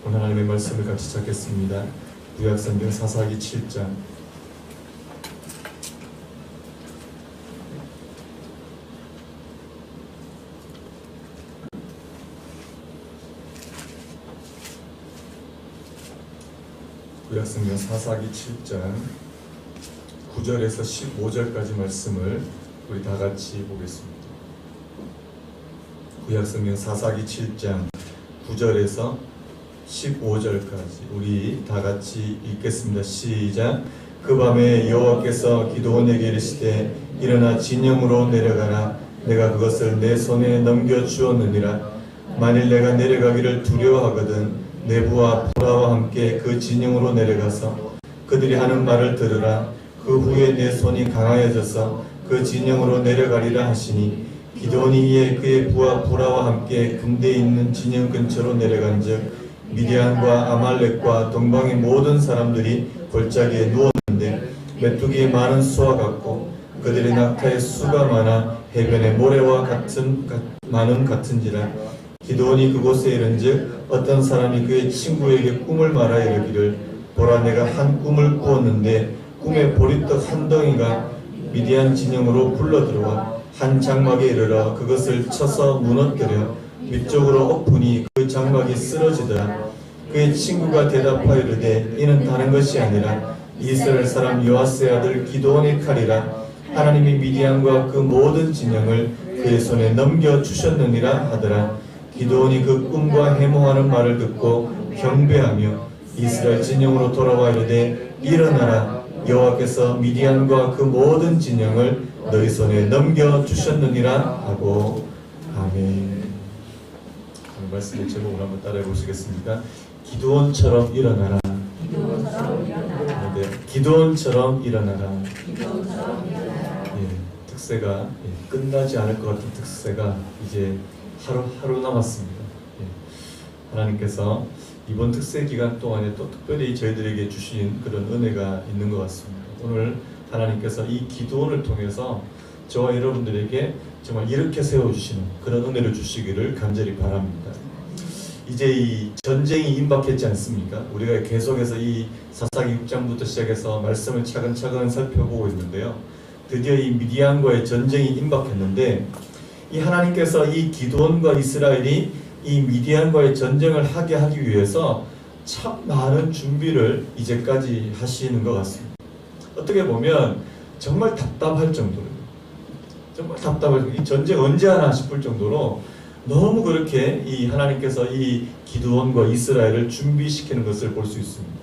오늘 하나님의 말씀을 같이 찾겠습니다. 구약성경 사사기 7장. 구약성경 사사기 7장 9절에서 15절까지 말씀을 우리 다 같이 보겠습니다. 구약성경 사사기 7장 9절에서 15절까지 우리 다 같이 읽겠습니다. 시작. 그 밤에 여호와께서 기드온에게 이르시되 일어나 진영으로 내려가라. 내가 그것을 내 손에 넘겨주었느니라. 만일 내가 내려가기를 두려워하거든 내부와 보라와 함께 그 진영으로 내려가서 그들이 하는 말을 들으라. 그 후에 내 손이 강하여져서 그 진영으로 내려가리라 하시니 기드온이 이에 그의 부하 보라와 함께 군대에 있는 진영 근처로 내려간즉 미디안과 아말렉과 동방의 모든 사람들이 골짜기에 누웠는데 메뚜기의 많은 수와 같고 그들의 낙타의 수가 많아 해변의 모래와 많음 같은지라. 기드온이 그곳에 이른즉 어떤 사람이 그의 친구에게 꿈을 말하 이르기를 보라 내가 한 꿈을 꾸었는데 꿈에 보리떡 한 덩이가 미디안 진영으로 굴러들어와 한 장막에 이르러 그것을 쳐서 무너뜨려 밑쪽으로 엎으니 그 장막이 쓰러지더라. 그의 친구가 대답하여 이르되 이는 다른 것이 아니라 이스라엘 사람 요아스의 아들 기드온의 칼이라. 하나님이 미디안과 그 모든 진영을 그의 손에 넘겨주셨느니라 하더라. 기드온이 그 꿈과 해몽하는 말을 듣고 경배하며 이스라엘 진영으로 돌아와 이르되 일어나라. 여호와께서 미디안과 그 모든 진영을 너희 손에 넘겨주셨느니라 하고. 아멘. 오늘 말씀의 제목을 한번 따라해 보시겠습니다. 기드온처럼 일어나라. 네, 기드온처럼 일어나라. 예, 특세가 끝나지 않을 것 같은 특세가 이제 하루 남았습니다. 예, 하나님께서 이번 특세 기간 동안에 또 특별히 저희들에게 주신 그런 은혜가 있는 것 같습니다. 오늘 하나님께서 이 기드온을 통해서 저와 여러분들에게 정말 이렇게 세워주시는 그런 은혜를 주시기를 간절히 바랍니다. 이제 이 전쟁이 임박했지 않습니까? 우리가 계속해서 이 사사기 6장부터 시작해서 말씀을 차근차근 살펴보고 있는데요. 드디어 이 미디안과의 전쟁이 임박했는데 이 하나님께서 이 기드온과 이스라엘이 이 미디안과의 전쟁을 하게 하기 위해서 참 많은 준비를 이제까지 하시는 것 같습니다. 어떻게 보면 정말 답답할 정도로, 정말 답답할 정도로, 이 전쟁 언제 하나 싶을 정도로 너무 그렇게 이 하나님께서 이 기드온과 이스라엘을 준비시키는 것을 볼 수 있습니다.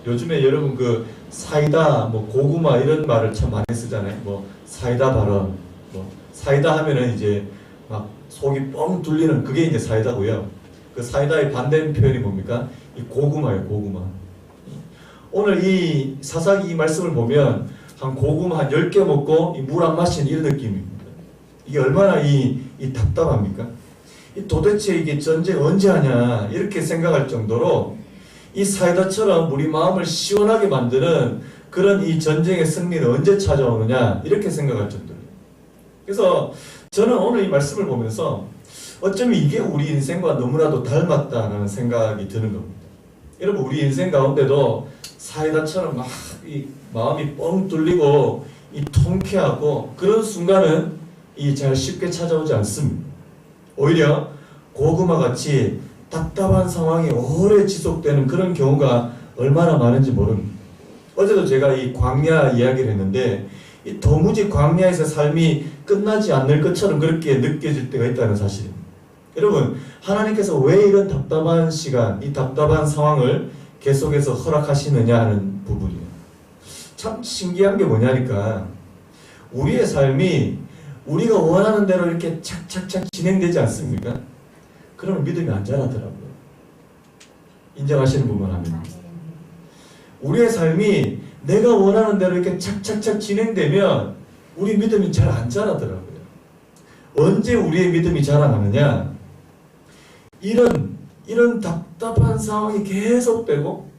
요즘에 여러분 그 사이다, 뭐 고구마 이런 말을 참 많이 쓰잖아요. 뭐 사이다 발언, 뭐 사이다 하면은 이제 막 속이 뻥 뚫리는 그게 이제 사이다고요. 그 사이다의 반대인 표현이 뭡니까? 이 고구마예요, 고구마. 오늘 이 사사기 이 말씀을 보면 한 고구마 한 10개 먹고 물 안 마시는 이런 느낌입니다. 이게 얼마나 이 답답합니까? 도대체 이게 전쟁 언제 하냐 이렇게 생각할 정도로 이 사이다처럼 우리 마음을 시원하게 만드는 그런 이 전쟁의 승리는 언제 찾아오느냐 이렇게 생각할 정도로. 그래서 저는 오늘 이 말씀을 보면서 어쩌면 이게 우리 인생과 너무나도 닮았다는 생각이 드는 겁니다. 여러분 우리 인생 가운데도 사이다처럼 막 이 마음이 뻥 뚫리고 이 통쾌하고 그런 순간은 이 잘 쉽게 찾아오지 않습니다. 오히려 고구마 같이 답답한 상황이 오래 지속되는 그런 경우가 얼마나 많은지 모릅니다. 어제도 제가 이 광야 이야기를 했는데 이 도무지 광야에서 삶이 끝나지 않을 것처럼 그렇게 느껴질 때가 있다는 사실입니다. 여러분 하나님께서 왜 이런 답답한 시간, 이 답답한 상황을 계속해서 허락하시느냐 하는 부분이에요. 참 신기한 게 뭐냐니까 우리의 삶이 우리가 원하는 대로 이렇게 착착착 진행되지 않습니까? 그러면 믿음이 안 자라더라고요. 인정하시는 분만 하면. 우리의 삶이 내가 원하는 대로 이렇게 착착착 진행되면 우리 믿음이 잘 안 자라더라고요. 언제 우리의 믿음이 자라나느냐? 이런 답답한 상황이 계속되고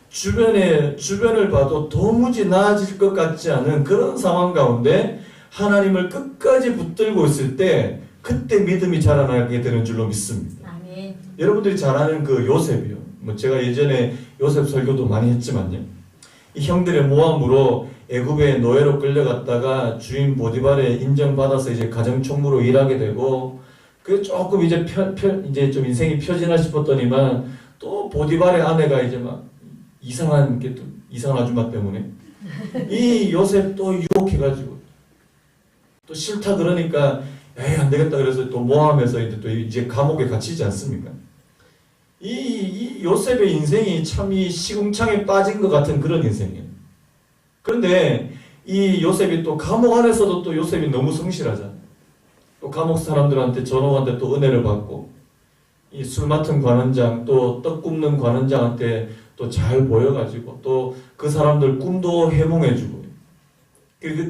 주변을 봐도 도무지 나아질 것 같지 않은 그런 상황 가운데 하나님을 끝까지 붙들고 있을 때 그때 믿음이 자라나게 되는 줄로 믿습니다. 아멘. 여러분들이 잘 아는 그 요셉이요. 뭐 제가 예전에 요셉 설교도 많이 했지만요. 이 형들의 모함으로 애굽의 노예로 끌려갔다가 주인 보디발의 인정받아서 이제 가정총무로 일하게 되고, 그 조금 이제 이제 좀 인생이 펴지나 싶었더니만 또 보디발의 아내가 이제 막 이상한 게 또 이상한 아줌마 때문에 이 요셉 또 유혹해가지고 또 싫다 그러니까 에이 안 되겠다 그래서 또 모함해서 이제 감옥에 갇히지 않습니까? 이 요셉의 인생이 참 이 시궁창에 빠진 것 같은 그런 인생이에요. 그런데 이 요셉이 또 감옥 안에서도 또 요셉이 너무 성실하잖아요. 또 감옥 사람들한테 전옥한테 또 은혜를 받고, 이 술 맡은 관원장 또 떡 굽는 관원장한테 또 잘 보여가지고 또 그 사람들 꿈도 해몽해주고,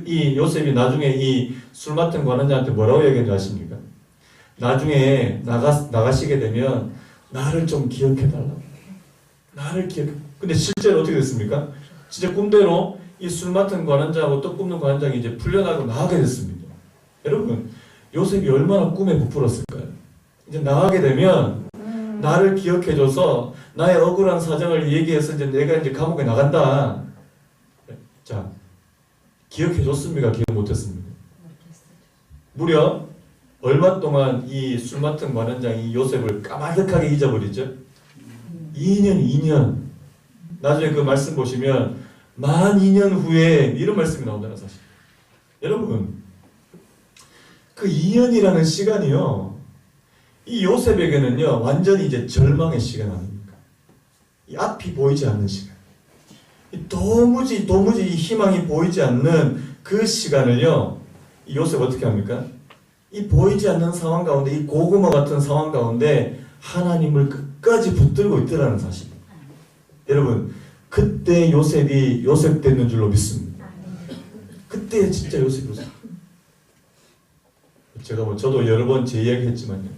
이 요셉이 나중에 이 술 맡은 관원장한테 뭐라고 얘기를 하십니까? 나중에 나가시게 되면 나를 좀 기억해달라고. 나를 기억해. 근데 실제로 어떻게 됐습니까? 진짜 꿈대로 이 술 맡은 관원장하고 떡 굽는 관원장이 이제 풀려나고 나가게 됐습니다. 여러분, 요셉이 얼마나 꿈에 부풀었을까요? 이제 나가게 되면 나를 기억해줘서 나의 억울한 사정을 얘기해서 이제 내가 이제 감옥에 나간다. 자, 기억해줬습니까? 기억 못했습니까? 무려 얼마 동안 이 술 맡은 관원장이 요셉을 까마득하게 잊어버리죠? 2년. 나중에 그 말씀 보시면 만 2년 후에 이런 말씀이 나온다는 사실. 여러분, 그 2년이라는 시간이요, 이 요셉에게는요 완전히 이제 절망의 시간 아닙니까? 이 앞이 보이지 않는 시간, 도무지 희망이 보이지 않는 그 시간을요, 이 요셉 어떻게 합니까? 이 보이지 않는 상황 가운데, 이 고구마 같은 상황 가운데 하나님을 끝까지 붙들고 있더라는 사실. 여러분, 그때 요셉이 요셉 됐는 줄로 믿습니다. 그때 진짜 요셉. 제가 저도 여러 번 제 이야기 했지만요,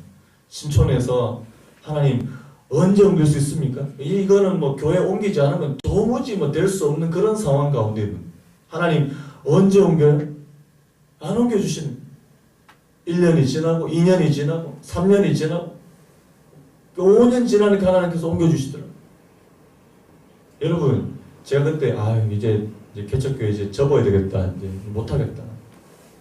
신촌에서 하나님 언제 옮길 수 있습니까? 이거는 뭐 교회 옮기지 않으면 도무지 될 수 없는 그런 상황 가운데 하나님 언제 옮겨요? 안 옮겨주시는. 1년이 지나고 2년이 지나고 3년이 지나고 5년 지나니까 하나님께서 옮겨주시더라고요. 여러분, 제가 그때 이제 개척교회 이제 접어야 되겠다, 이제 못하겠다.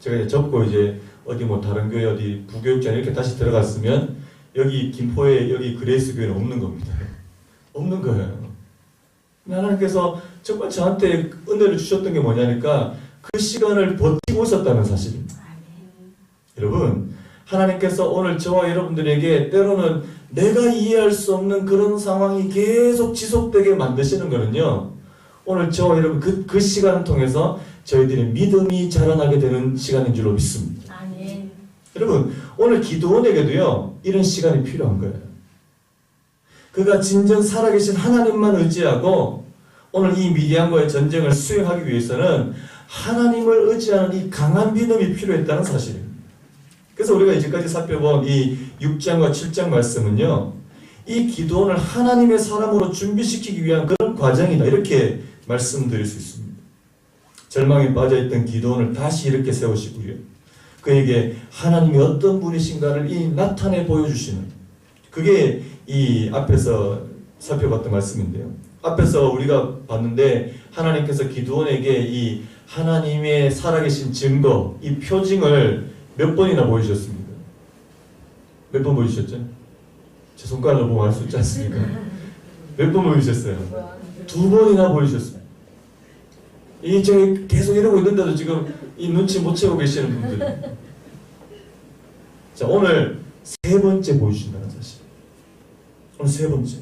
제가 이제 접고 이제 어디 다른 교회 어디 부교육장 이렇게 다시 들어갔으면 여기 김포에 여기 그레이스 교회는 없는 겁니다. 없는 거예요. 하나님께서 정말 저한테 은혜를 주셨던 게 뭐냐니까 그 시간을 버티고 있었다는 사실입니다. 여러분, 하나님께서 오늘 저와 여러분들에게 때로는 내가 이해할 수 없는 그런 상황이 계속 지속되게 만드시는 거는요, 오늘 저와 여러분 그 시간을 통해서 저희들의 믿음이 자라나게 되는 시간인 줄로 믿습니다. 여러분, 오늘 기도원에게도요 이런 시간이 필요한 거예요. 그가 진정 살아계신 하나님만 의지하고 오늘 이 미디안과의 전쟁을 수행하기 위해서는 하나님을 의지하는 이 강한 믿음이 필요했다는 사실입니다. 그래서 우리가 이제까지 살펴본 이 6장과 7장 말씀은요, 이 기도원을 하나님의 사람으로 준비시키기 위한 그런 과정이다, 이렇게 말씀드릴 수 있습니다. 절망에 빠져있던 기도원을 다시 이렇게 세우시고요, 그에게 하나님이 어떤 분이신가를 나타내 보여주시는, 그게 이 앞에서 살펴봤던 말씀인데요. 앞에서 우리가 봤는데 하나님께서 기드온에게 이 하나님의 살아계신 증거, 이 표징을 몇 번이나 보여주셨습니까? 몇 번 보여주셨죠? 제 손가락을 보면 알 수 있지 않습니까? 몇 번 보여주셨어요? 2번이나 보여주셨습니다. 제가 계속 이러고 있는데도 지금 이 눈치 못 채고 계시는 분들. 자, 오늘 3번째 보여주신다는 사실. 오늘 3번째.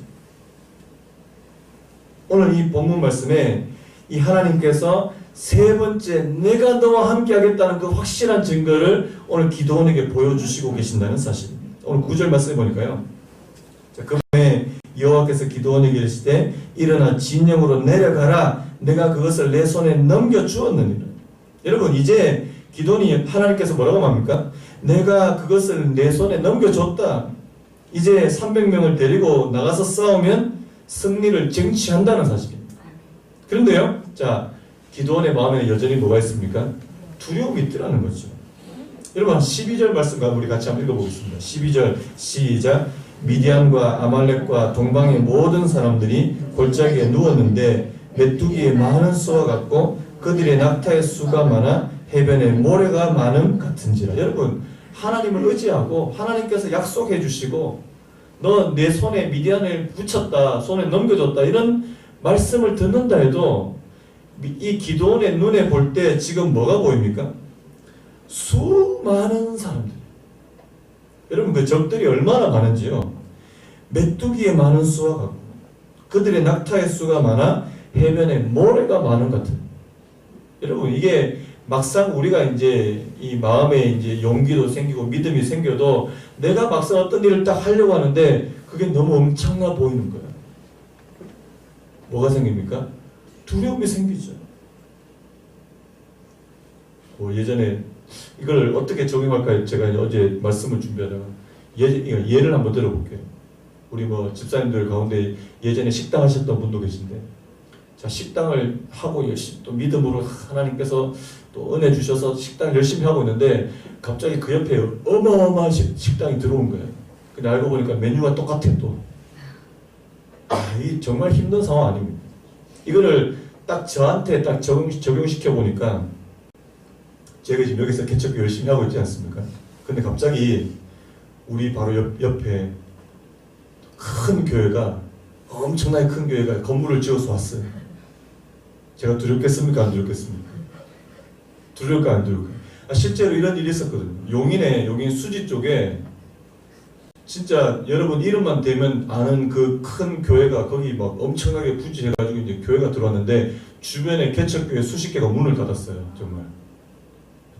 오늘 이 본문 말씀에 이 하나님께서 3번째 내가 너와 함께 하겠다는 그 확실한 증거를 오늘 기드온에게 보여주시고 계신다는 사실입니다. 오늘 9절 말씀해 보니까요, 자, 그 밤에 여호와께서 기드온에게 이르시되 일어나 진영으로 내려가라, 내가 그것을 내 손에 넘겨주었느니라. 여러분, 이제 기드온이 하나님께서 뭐라고 합니까? 내가 그것을 내 손에 넘겨줬다. 이제 300명을 데리고 나가서 싸우면 승리를 쟁취한다는 사실입니다. 그런데요, 자, 기드온의 마음에 여전히 뭐가 있습니까? 두려움이 있더라는 거죠. 여러분, 12절 말씀과 우리 같이 한번 읽어보겠습니다. 12절 시작. 미디안과 아말렉과 동방의 모든 사람들이 골짜기에 누웠는데 메뚜기의 많은 수와 같고 그들의 낙타의 수가 많아 해변에 모래가 많음 같은지라. 여러분, 하나님을 의지하고 하나님께서 약속해 주시고 너 내 손에 미디안을 붙였다, 손에 넘겨줬다, 이런 말씀을 듣는다 해도 이 기도원의 눈에 볼 때 지금 뭐가 보입니까? 수많은 사람들. 여러분, 그 적들이 얼마나 많은지요. 메뚜기의 많은 수와 같고 그들의 낙타의 수가 많아 해변에 모래가 많은 것 같은. 여러분, 이게 막상 우리가 이제 이 마음에 이제 용기도 생기고 믿음이 생겨도 내가 막상 어떤 일을 딱 하려고 하는데 그게 너무 엄청나 보이는 거예요. 뭐가 생깁니까? 두려움이 생기죠. 예전에 이걸 어떻게 적용할까 제가 어제 말씀을 준비하다가 예를 한번 들어볼게요. 우리 뭐 집사님들 가운데 예전에 식당 하셨던 분도 계신데, 자, 식당을 하고 열심히 또 믿음으로 하나님께서 또 은혜 주셔서 식당 열심히 하고 있는데 갑자기 그 옆에 어마어마한 식당이 들어온 거예요. 근데 알고 보니까 메뉴가 똑같아 또. 이 정말 힘든 상황 아닙니까? 이거를 딱 저한테 딱 적용시켜 보니까 제가 지금 여기서 개척교 열심히 하고 있지 않습니까? 근데 갑자기 우리 바로 옆에 큰 교회가, 엄청나게 큰 교회가 건물을 지어서 왔어요. 제가 두렵겠습니까? 안 두렵겠습니까? 두려울까 안 두려울까? 실제로 이런 일이 있었거든요. 용인 수지 쪽에 진짜 여러분 이름만 대면 아는 그 큰 교회가 거기 막 엄청나게 부지해가지고 이제 교회가 들어왔는데 주변에 개척교회 수십 개가 문을 닫았어요. 정말.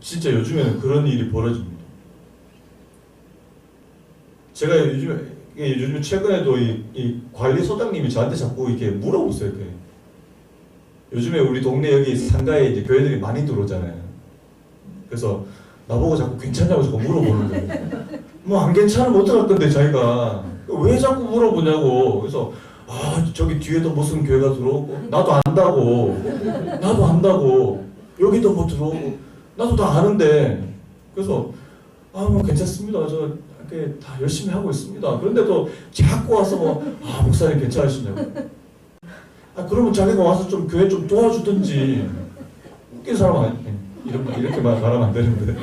진짜 요즘에는 그런 일이 벌어집니다. 제가 요즘에 최근에도 이 관리소장님이 저한테 자꾸 이렇게 물어보세요. 이렇게. 요즘에 우리 동네 여기 상가에 이제 교회들이 많이 들어오잖아요. 그래서 나보고 자꾸 괜찮냐고 자꾸 물어보는 거예요. 뭐 안 괜찮으면 어떡할 건데 자기가 왜 자꾸 물어보냐고. 그래서 저기 뒤에도 무슨 교회가 들어오고 나도 안다고 여기도 뭐 들어오고 나도 다 아는데. 그래서 뭐 괜찮습니다. 저 이렇게 다 열심히 하고 있습니다. 그런데도 자꾸 와서 목사님 괜찮으시냐고. 그러면 자기가 와서 좀 교회 좀 도와주든지. 웃긴 사람 아니에요. 이렇게 말하면 안 되는데.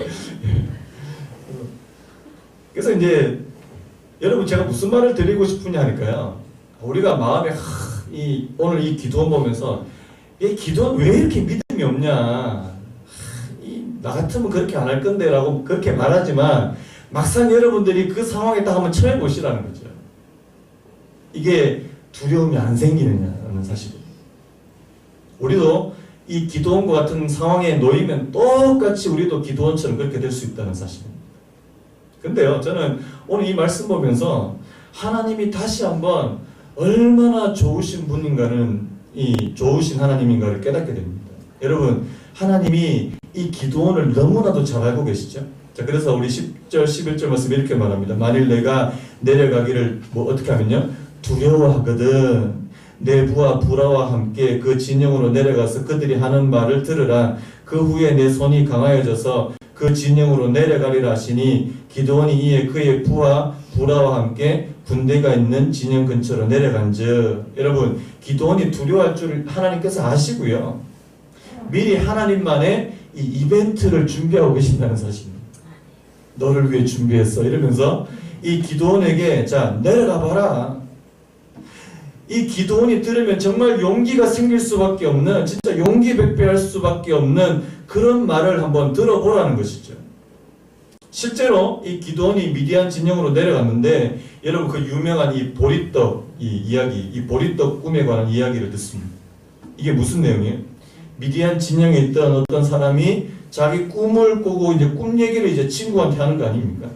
그래서 이제 여러분, 제가 무슨 말을 드리고 싶으냐 하니까요. 우리가 마음에 오늘 이 기도원 보면서 이 기도원 왜 이렇게 믿음이 없냐. 나 같으면 그렇게 안 할 건데 라고 그렇게 말하지만 막상 여러분들이 그 상황에 딱 한번 처해 보시라는 거죠. 이게 두려움이 안 생기느냐는 사실입니다. 우리도 이 기도원과 같은 상황에 놓이면 똑같이 우리도 기도원처럼 그렇게 될 수 있다는 사실입니다. 근데요, 저는 오늘 이 말씀 보면서 하나님이 다시 한번 얼마나 좋으신 분인가는, 이 좋으신 하나님인가를 깨닫게 됩니다. 여러분, 하나님이 이 기도원을 너무나도 잘 알고 계시죠? 자, 그래서 우리 10절, 11절 말씀 이렇게 말합니다. 만일 내가 내려가기를 어떻게 하면요? 두려워하거든. 내 부하 부라와 함께 그 진영으로 내려가서 그들이 하는 말을 들으라. 그 후에 내 손이 강하여져서 그 진영으로 내려가리라 하시니 기드온이 이에 그의 부하 부라와 함께 군대가 있는 진영 근처로 내려간즉. 여러분, 기드온이 두려워할 줄 하나님께서 아시고요. 미리 하나님만의 이 이벤트를 준비하고 계신다는 사실입니다. 너를 위해 준비했어 이러면서 이 기드온에게 자 내려가 봐라. 이 기드온이 들으면 정말 용기가 생길 수밖에 없는, 진짜 용기백배할 수밖에 없는 그런 말을 한번 들어보라는 것이죠. 실제로 이 기드온이 미디안 진영으로 내려갔는데 여러분, 그 유명한 이 보리떡 이 보리떡 꿈에 관한 이야기를 듣습니다. 이게 무슨 내용이에요? 미디안 진영에 있던 어떤 사람이 자기 꿈을 꾸고 이제 꿈 얘기를 이제 친구한테 하는 거 아닙니까?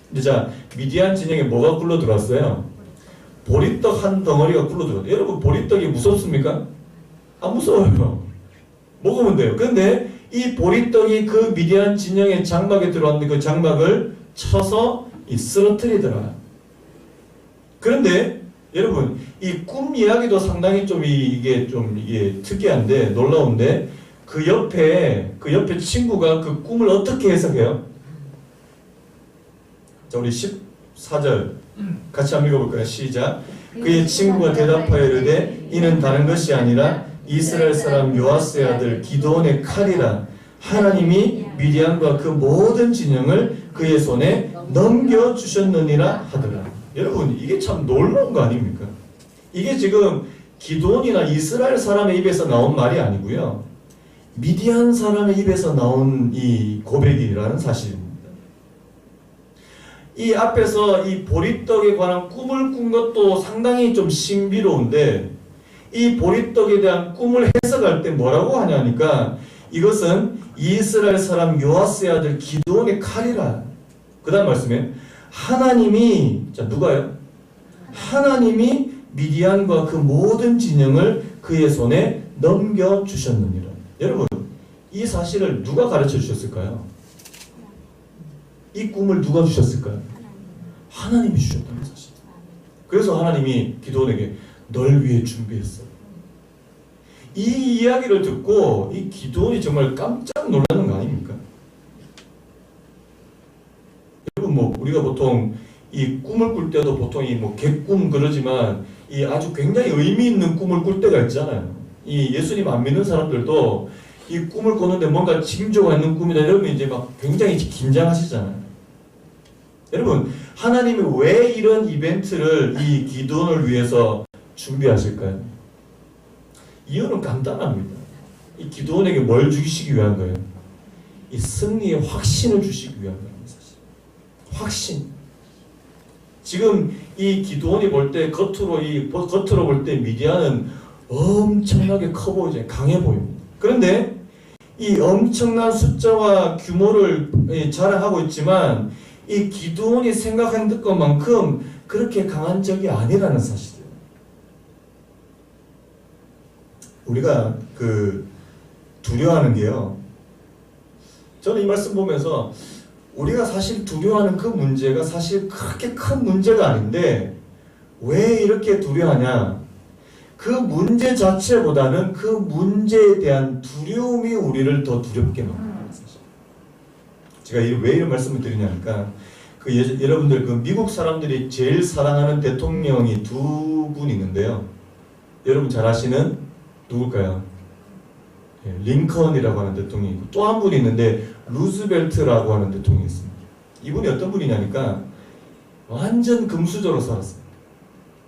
근데 자, 미디안 진영에 뭐가 굴러 들어왔어요? 보리떡 한 덩어리가 굴러 들어왔어요. 여러분, 보리떡이 무섭습니까? 안 무서워요. 먹으면 돼요. 근데 이 보리떡이 그 미디안 진영의 장막에 들어왔는데 그 장막을 쳐서 쓰러뜨리더라. 그런데 여러분, 이 꿈 이야기도 상당히 이게 특이한데 놀라운데 그 옆에 친구가 그 꿈을 어떻게 해석해요? 자, 우리 14절 같이 한번 읽어볼까요? 시작. 그의 친구가 대답하여 이르되 이는 다른 것이 아니라 이스라엘 사람 요아스의 아들 기드온의 칼이라. 하나님이 미디안과 그 모든 진영을 그의 손에 넘겨주셨느니라 하더라. 여러분, 이게 참 놀라운 거 아닙니까? 이게 지금 기드온이나 이스라엘 사람의 입에서 나온 말이 아니고요, 미디안 사람의 입에서 나온 이 고백이라는 사실입니다. 이 앞에서 이 보리떡에 관한 꿈을 꾼 것도 상당히 좀 신비로운데, 이 보리떡에 대한 꿈을 해석할 때 뭐라고 하냐니까 이것은 이스라엘 사람 요아스의 아들 기드온의 칼이라. 그 다음 말씀에 하나님이, 자 누가요? 하나님이 미디안과 그 모든 진영을 그의 손에 넘겨주셨느니라. 여러분, 이 사실을 누가 가르쳐 주셨을까요? 이 꿈을 누가 주셨을까요? 하나님이 주셨다는 사실. 그래서 하나님이 기드온에게 널 위해 준비했어. 이 이야기를 듣고 이 기드온이 정말 깜짝 놀라는 거 아닙니까? 여러분, 뭐 우리가 보통 이 꿈을 꿀 때도 보통 이 뭐 개꿈 그러지만 이 아주 굉장히 의미 있는 꿈을 꿀 때가 있잖아요. 이 예수님 안 믿는 사람들도 이 꿈을 꾸는데 뭔가 징조가 있는 꿈이다 이러면 이제 막 굉장히 긴장하시잖아요. 여러분, 하나님이 왜 이런 이벤트를 이 기드온을 위해서 준비하실까요? 이유는 간단합니다. 이 기드온에게 뭘 주시기 위한 거예요? 이 승리의 확신을 주시기 위한 거예요. 사실 확신. 지금 이 기드온이 볼 때 겉으로 볼 때 미디안은 엄청나게 커 보이죠. 강해 보입니다. 그런데 이 엄청난 숫자와 규모를 자랑하고 있지만 이 기드온이 생각한 것만큼 그렇게 강한 적이 아니라는 사실이에요. 우리가 두려워하는 게요, 저는 이 말씀 보면서 우리가 사실 두려워하는 그 문제가 사실 그렇게 큰 문제가 아닌데 왜 이렇게 두려워하냐? 그 문제 자체보다는 그 문제에 대한 두려움이 우리를 더 두렵게 만듭니다. 사실. 제가 왜 이런 말씀을 드리냐니까 여러분들 미국 사람들이 제일 사랑하는 대통령이 두 분 있는데요. 여러분 잘 아시는 누굴까요? 링컨이라고 하는 대통령이 있고 또 한 분이 있는데 루즈벨트라고 하는 대통령이 있습니다. 이분이 어떤 분이냐니까 완전 금수저로 살았어요.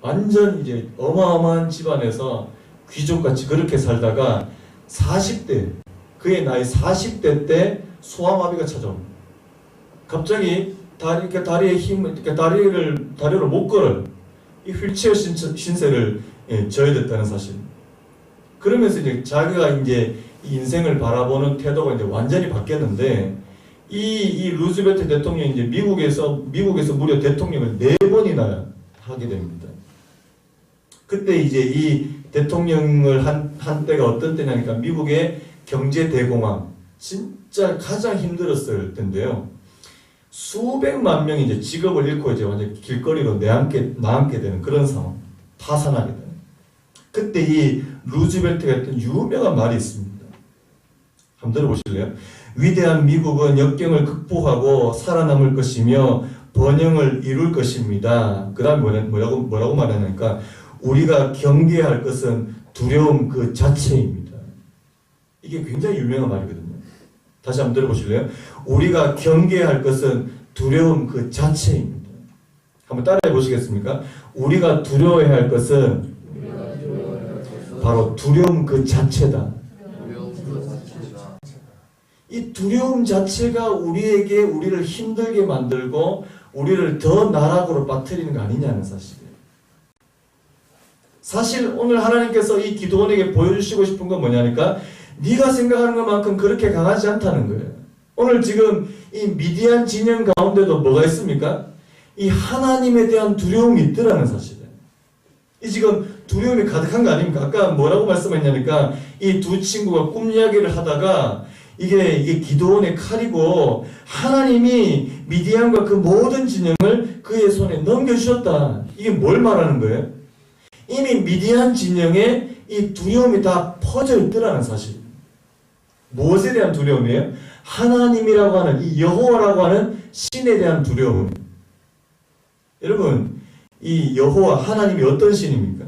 완전 이제 어마어마한 집안에서 귀족같이 그렇게 살다가 40대, 그의 나이 40대 때 소아마비가 찾아옵니다. 갑자기 다리에 힘을, 다리로 못 걸어요. 이 휠체어 신세를 져야 됐다는 사실. 그러면서 이제 자기가 이제 인생을 바라보는 태도가 이제 완전히 바뀌었는데, 이 루즈벨트 대통령이 이제 미국에서 무려 대통령을 4번이나 하게 됩니다. 그때 이제 이 대통령을 한 때가 어떤 때냐니까 미국의 경제 대공황, 진짜 가장 힘들었을 텐데요. 수백만 명이 이제 직업을 잃고 이제 완전 길거리로 나앉게 되는 그런 상황, 파산하게 되는. 그때 이 루즈벨트가 했던 유명한 말이 있습니다. 한번 들어보실래요? 위대한 미국은 역경을 극복하고 살아남을 것이며 번영을 이룰 것입니다. 그 다음 뭐라고 말하냐니까 우리가 경계해야 할 것은 두려움 그 자체입니다. 이게 굉장히 유명한 말이거든요. 다시 한번 들어보실래요? 우리가 경계해야 할 것은 두려움 그 자체입니다. 한번 따라해 보시겠습니까? 우리가 두려워해야 할 것은 바로 두려움 그 자체다. 이 두려움 자체가 우리를 힘들게 만들고 우리를 더 나락으로 빠뜨리는 거 아니냐는 사실이에요. 사실 오늘 하나님께서 이 기드온에게 보여주시고 싶은 건 뭐냐니까 네가 생각하는 것만큼 그렇게 강하지 않다는 거예요. 오늘 지금 이 미디안 진영 가운데도 뭐가 있습니까? 이 하나님에 대한 두려움이 있더라는 사실이에요. 이 지금 두려움이 가득한 거 아닙니까? 아까 뭐라고 말씀했냐니까 이 두 친구가 꿈 이야기를 하다가 이게 기드온의 칼이고 하나님이 미디안과 그 모든 진영을 그의 손에 넘겨주셨다. 이게 뭘 말하는 거예요? 이미 미디안 진영에 이 두려움이 다 퍼져 있더라는 사실. 무엇에 대한 두려움이에요? 하나님이라고 하는 이 여호와라고 하는 신에 대한 두려움. 여러분, 이 여호와 하나님이 어떤 신입니까?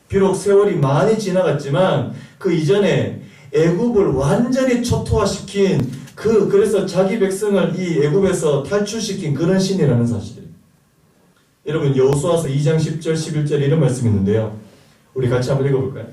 비록 세월이 많이 지나갔지만 그 이전에 애굽을 완전히 초토화시킨 그래서 자기 백성을 이 애굽에서 탈출시킨 그런 신이라는 사실이에요. 여러분 여호수아서 2장 10절 11절 이런 말씀이 있는데요. 우리 같이 한번 읽어볼까요?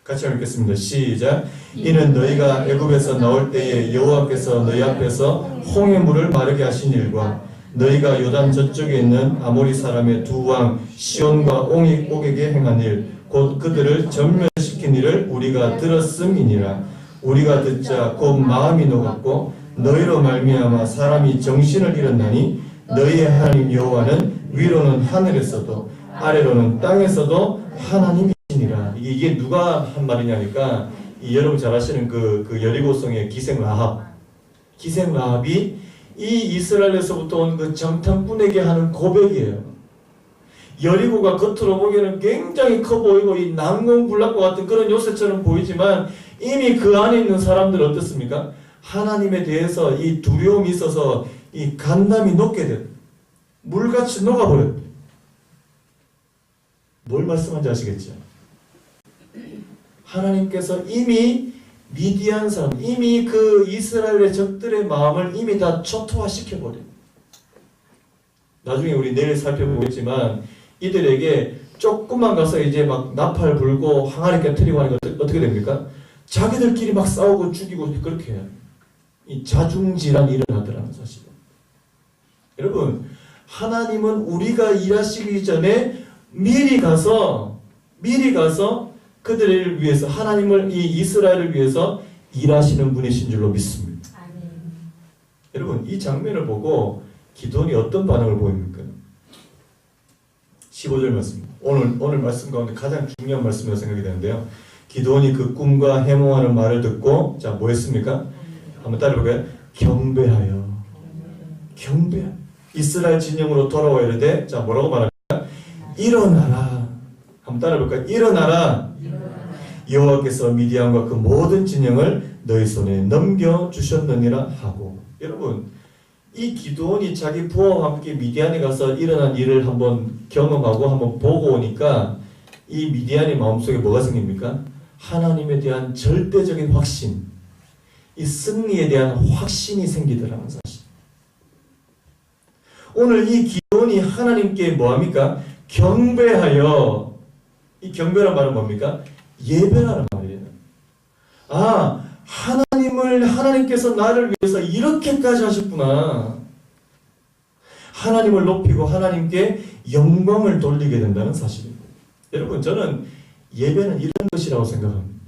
같이 한번 읽겠습니다. 시작. 이는 너희가 애굽에서 나올 때에 여호와께서 너희 앞에서 홍해 물을 마르게 하신 일과 너희가 요단 저쪽에 있는 아모리 사람의 두 왕 시온과 옥에게 행한 일 곧 그들을 전멸시킨 일을 우리가 들었음이니라. 우리가 듣자 곧 마음이 녹았고 너희로 말미암아 사람이 정신을 잃었나니 너희의 하나님 여호와는 위로는 하늘에서도 아래로는 땅에서도 하나님이시니라. 이게 누가 한 말이냐니까 여러분 잘 아시는 그 여리고성의 기생 라합이 이 이스라엘에서부터 온 그 장탄꾼에게 하는 고백이에요. 여리고가 겉으로 보기에는 굉장히 커 보이고 이 난공불락과 같은 그런 요새처럼 보이지만 이미 그 안에 있는 사람들은 어떻습니까? 하나님에 대해서 이 두려움이 있어서 이 간담이 녹게 됐 물같이 녹아버렸대. 뭘 말씀하는지 아시겠죠? 하나님께서 이미 미디안 사람, 이미 그 이스라엘의 적들의 마음을 이미 다 초토화시켜버려요. 나중에 우리 내일 살펴보겠지만 이들에게 조금만 가서 이제 막 나팔 불고 항아리 깨트리고 하는 게 어떻게 됩니까? 자기들끼리 막 싸우고 죽이고 그렇게 해요. 이 자중질환이 일어나더라는 사실. 여러분, 하나님은 우리가 일하시기 전에 미리 가서 그들을 위해서 하나님을 이 이스라엘을 위해서 일하시는 분이신 줄로 믿습니다. 아멘. 여러분, 이 장면을 보고 기도원이 어떤 반응을 보입니까? 15절 말씀입니다. 오늘 말씀 가운데 가장 중요한 말씀이라고 생각이 되는데요. 기도원이 그 꿈과 해몽하는 말을 듣고 자, 뭐 했습니까? 한번 따라해볼까요? 경배하여. 이스라엘 진영으로 돌아와 이르되 자, 뭐라고 말합니까? 일어나라. 한번 따라해볼까요? 일어나라. 여호와께서 미디안과 그 모든 진영을 너희 손에 넘겨주셨느니라 하고. 여러분, 이 기도원이 자기 부하와 함께 미디안에 가서 일어난 일을 한번 경험하고 한번 보고 오니까 이 미디안의 마음속에 뭐가 생깁니까? 하나님에 대한 절대적인 확신, 이 승리에 대한 확신이 생기더라는 사실. 오늘 이 기도원이 하나님께 뭐합니까? 경배하여. 이 경배란 말은 뭡니까? 예배라는 말이에요. 아, 하나님께서 나를 위해서 이렇게까지 하셨구나. 하나님을 높이고 하나님께 영광을 돌리게 된다는 사실입니다. 여러분, 저는 예배는 이런 것이라고 생각합니다.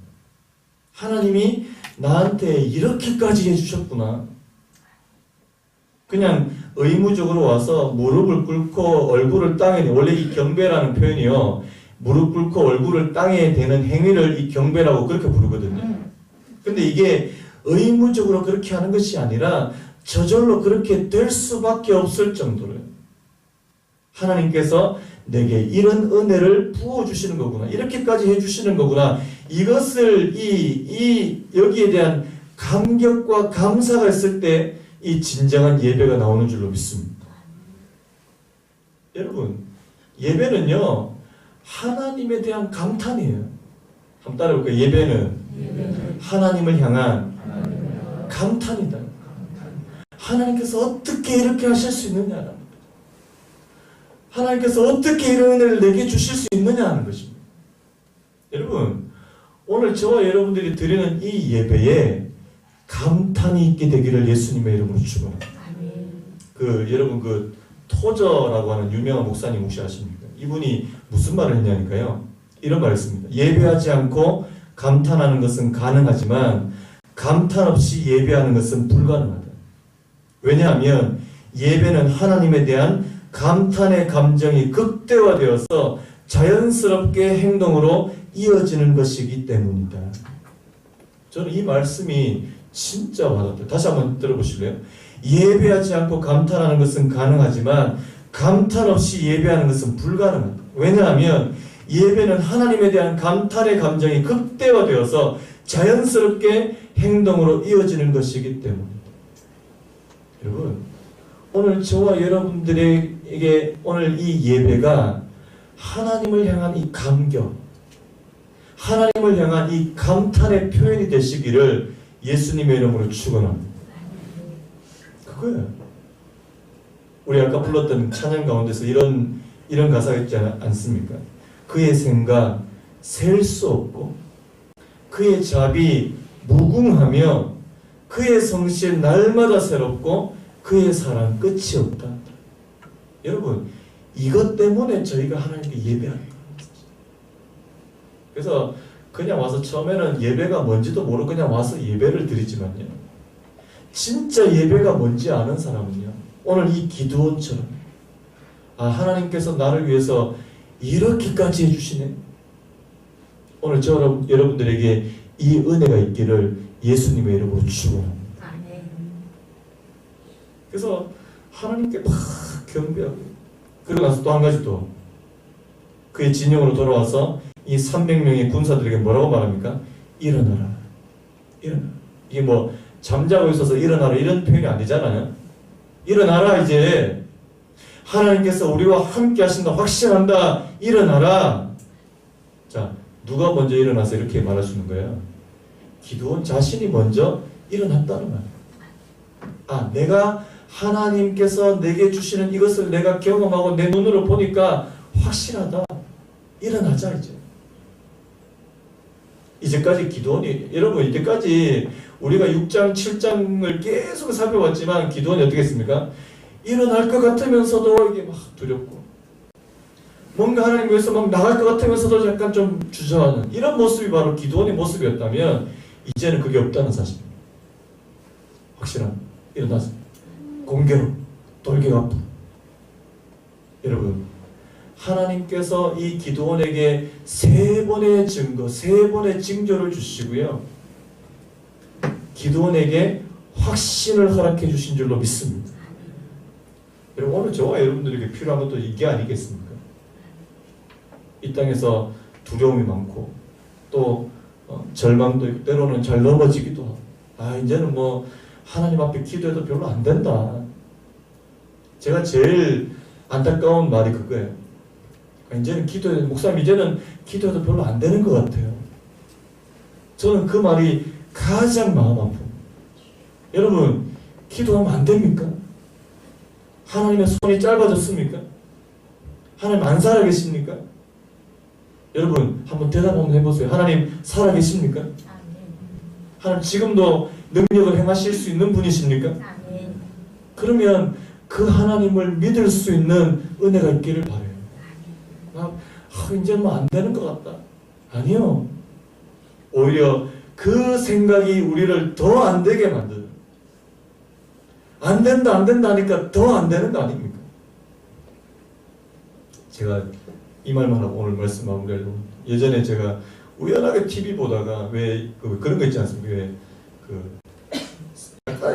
하나님이 나한테 이렇게까지 해주셨구나. 그냥 의무적으로 와서 무릎을 꿇고 얼굴을 땅에, 원래 이 경배라는 표현이요, 무릎 꿇고 얼굴을 땅에 대는 행위를 이 경배라고 그렇게 부르거든요. 근데 이게 의무적으로 그렇게 하는 것이 아니라 저절로 그렇게 될 수밖에 없을 정도로요. 하나님께서 내게 이런 은혜를 부어주시는 거구나. 이렇게까지 해주시는 거구나. 이것을 여기에 대한 감격과 감사가 있을 때 이 진정한 예배가 나오는 줄로 믿습니다. 여러분, 예배는요, 하나님에 대한 감탄이에요. 한번 따라해볼까요? 예배는 하나님을 향한 감탄이다. 하나님께서 어떻게 이렇게 하실 수 있느냐. 하나님께서 어떻게 이런 은혜를 내게 주실 수 있느냐 하는 것입니다. 여러분, 오늘 저와 여러분들이 드리는 이 예배에 감탄이 있게 되기를 예수님의 이름으로 축원합니다. 여러분 토저라고 하는 유명한 목사님 혹시 아십니까? 이분이 무슨 말을 했냐니까요. 이런 말을 했습니다. 예배하지 않고 감탄하는 것은 가능하지만 감탄 없이 예배하는 것은 불가능하다. 왜냐하면 예배는 하나님에 대한 감탄의 감정이 극대화되어서 자연스럽게 행동으로 이어지는 것이기 때문이다. 저는 이 말씀이 진짜 와닿아요. 다시 한번 들어보실래요? 예배하지 않고 감탄하는 것은 가능하지만 감탄 없이 예배하는 것은 불가능하다. 왜냐하면 예배는 하나님에 대한 감탄의 감정이 극대화되어서 자연스럽게 행동으로 이어지는 것이기 때문입니다. 여러분, 오늘 저와 여러분들에게 오늘 이 예배가 하나님을 향한 이 감격, 하나님을 향한 이 감탄의 표현이 되시기를 예수님의 이름으로 축원합니다. 그거예요. 우리 아까 불렀던 찬양 가운데서 이런 가사가 있지 않습니까? 그의 생각 셀 수 없고 그의 자비 무궁하며 그의 성실 날마다 새롭고 그의 사랑 끝이 없다. 여러분, 이것 때문에 저희가 하나님께 예배하는 거예요. 그래서 그냥 와서 처음에는 예배가 뭔지도 모르고 그냥 와서 예배를 드리지만요, 진짜 예배가 뭔지 아는 사람은요, 오늘 이 기드온처럼 하나님께서 나를 위해서 이렇게까지 해주시네. 오늘 여러분들에게 이 은혜가 있기를 예수님의 이름으로 축원합니다. 그래서 하나님께 막 경배하고, 그러고 나서 또 한 가지 또 그의 진영으로 돌아와서 이 300명의 군사들에게 뭐라고 말합니까? 일어나라. 일어나라. 이게 뭐 잠자고 있어서 일어나라 이런 표현이 아니잖아요. 일어나라. 이제 하나님께서 우리와 함께 하신다. 확신한다. 일어나라. 자, 누가 먼저 일어나서 이렇게 말해주는 거예요? 기드온 자신이 먼저 일어났다는 말이에요. 내가 하나님께서 내게 주시는 이것을 내가 경험하고 내 눈으로 보니까 확실하다. 일어나자. 이제까지 기드온이, 여러분, 이때까지 우리가 6장 7장을 계속 살펴봤지만 기드온이 어떻게 했습니까? 일어날 것 같으면서도 이게 막 두렵고, 뭔가 하나님 위해서 막 나갈 것 같으면서도 약간 좀 주저하는 이런 모습이 바로 기드온의 모습이었다면, 이제는 그게 없다는 사실입니다. 확실한 일어나서 공개로 돌격 앞으로. 여러분, 하나님께서 이 기드온에게 3번의 증거, 3번의 징조를 주시고요, 기드온에게 확신을 허락해 주신 줄로 믿습니다. 여러분, 오늘 저와 여러분들에게 필요한 것도 이게 아니겠습니까? 이 땅에서 두려움이 많고 또 절망도 있고 때로는 잘 넘어지기도 하고, 이제는 뭐 하나님 앞에 기도해도 별로 안 된다. 제가 제일 안타까운 말이 그거예요. 이제는 목사님 이제는 기도해도 별로 안 되는 것 같아요. 저는 그 말이 가장 마음 아프고, 여러분, 기도하면 안 됩니까? 하나님의 손이 짧아졌습니까? 하나님 안 살아계십니까? 여러분, 한번 대답 한번 해보세요. 하나님 살아계십니까? 하나님 지금도 능력을 행하실 수 있는 분이십니까? 그러면 그 하나님을 믿을 수 있는 은혜가 있기를 바라요. 이제는 뭐 안 되는 것 같다. 아니요. 오히려 그 생각이 우리를 더 안 되게 만들어요. 안 된다 하니까 더 안 되는 거 아닙니까? 제가 이 말만 하고 오늘 말씀 마무리하려고. 예전에 제가 우연하게 TV 보다가 그런 거 있지 않습니까?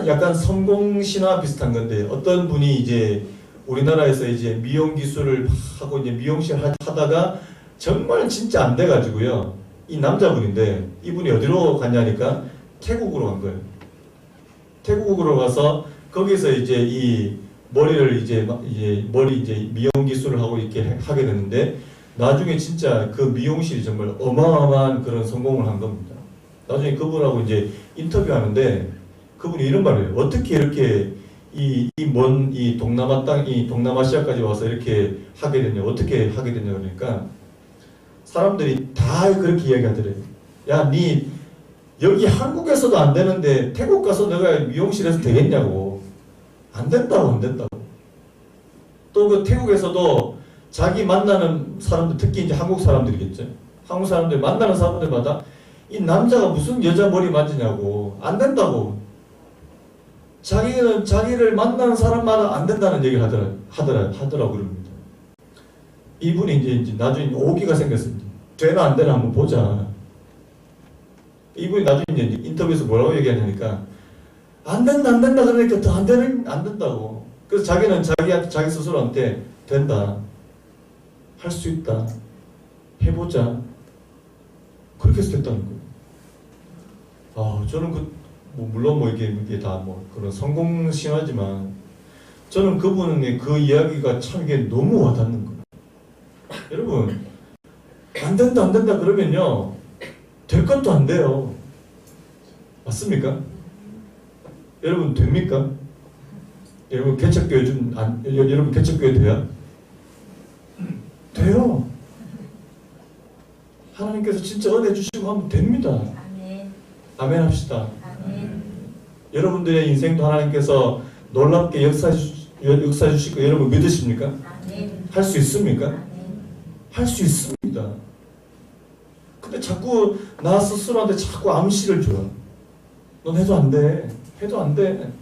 약간 성공신화 비슷한 건데, 어떤 분이 이제 우리나라에서 이제 미용 기술을 하고 이제 미용실 하다가 정말 진짜 안 돼가지고요. 이 남자분인데 이분이 어디로 갔냐니까 태국으로 간 거예요. 태국으로 가서 거기서 이제 이 머리를 머리 미용 기술을 하고 이렇게 하게 됐는데, 나중에 진짜 그 미용실이 정말 어마어마한 그런 성공을 한 겁니다. 나중에 그분하고 이제 인터뷰하는데 그분이 이런 말을 해요. 어떻게 이렇게 이 동남아시아까지 와서 이렇게 하게 됐냐, 어떻게 하게 됐냐 그러니까 사람들이 다 그렇게 이야기하더래요. 야, 니 여기 한국에서도 안 되는데 태국 가서 내가 미용실에서 되겠냐고. 안 된다고. 또 그 태국에서도 자기 만나는 사람들, 특히 이제 한국 사람들이겠죠. 한국 사람들 만나는 사람들마다 이 남자가 무슨 여자 머리 만지냐고. 안 된다고. 자기를 만나는 사람마다 안 된다는 얘기를 하더라고 그럽니다. 이분이 이제 나중에 오기가 생겼습니다. 되나 안 되나 한번 보자. 이분이 나중에 이제 인터뷰에서 뭐라고 얘기하냐니까 안 된다 그러니까 더 안 된다고. 그래서 자기는 자기 스스로한테 된다, 할 수 있다, 해보자, 그렇게 해서 됐다는 거예요. 저는 물론 이게 다 그런 성공 신화지만 저는 그분의 그 이야기가 참 이게 너무 와닿는 거예요. 여러분, 안 된다 그러면요, 될 것도 안 돼요. 맞습니까? 여러분, 됩니까? 여러분, 개척교회 여러분, 개척교회 돼요? 돼요. 하나님께서 진짜 은혜 주시고 하면 됩니다. 아멘. 아멘 합시다. 아멘. 여러분들의 인생도 하나님께서 놀랍게 역사해 주실 거 여러분 믿으십니까? 아멘. 할 수 있습니까? 아멘. 할 수 있습니다. 근데 자꾸 나 스스로한테 자꾸 암시를 줘요. 넌 해도 안 돼. 해도 안 돼.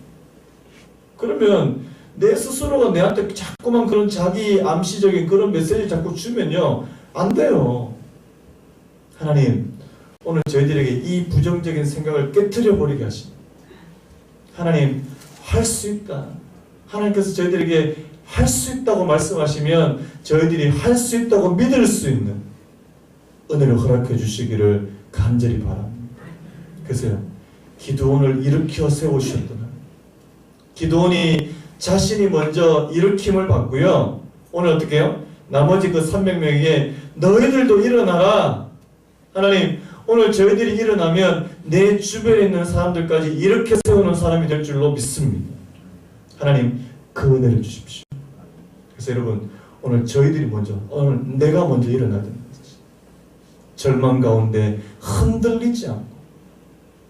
그러면 내 스스로가 내한테 자꾸만 그런 자기 암시적인 그런 메시지를 자꾸 주면요, 안 돼요. 하나님, 오늘 저희들에게 이 부정적인 생각을 깨트려 버리게 하십니다. 하나님, 할 수 있다. 하나님께서 저희들에게 할 수 있다고 말씀하시면 저희들이 할 수 있다고 믿을 수 있는 은혜를 허락해 주시기를 간절히 바랍니다. 그래서 기드온을 일으켜 세우셨던 하나님, 기드온이 자신이 먼저 일으킴을 받고요, 오늘 어떻게 해요? 나머지 그 300명에게 너희들도 일어나라. 하나님, 오늘 저희들이 일어나면 내 주변에 있는 사람들까지 일으켜 세우는 사람이 될 줄로 믿습니다. 하나님, 그 은혜를 주십시오. 그래서 여러분, 오늘 저희들이 먼저, 오늘 내가 먼저 일어나야 됩니다. 절망 가운데 흔들리지 않고,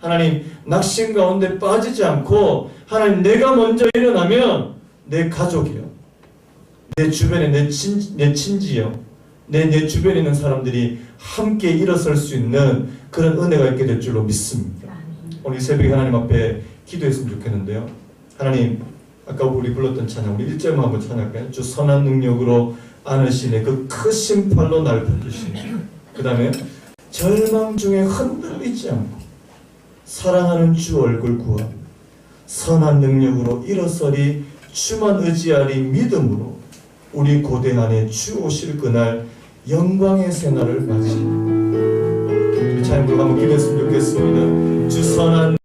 하나님, 낙심 가운데 빠지지 않고, 하나님, 내가 먼저 일어나면 내 가족이요, 내 주변에 내 친지요, 내 주변에 있는 사람들이 함께 일어설 수 있는 그런 은혜가 있게 될 줄로 믿습니다. 오늘 이 새벽에 하나님 앞에 기도했으면 좋겠는데요. 하나님, 아까 우리 불렀던 찬양, 우리 1절만 한번 찬양할까요? 주 선한 능력으로 안으시네, 그 크신 팔로 날 붙드시네. 그 다음에 절망 중에 흔들리지 않고 사랑하는 주 얼굴 구하며 선한 능력으로 일어서리 주만 의지하리 믿음으로 우리 고대 안에 주 오실 그날 영광의 새날을 맞이합니다. 우리 찬양 부르고 한번 기도했으면 좋겠습니다. 주 선한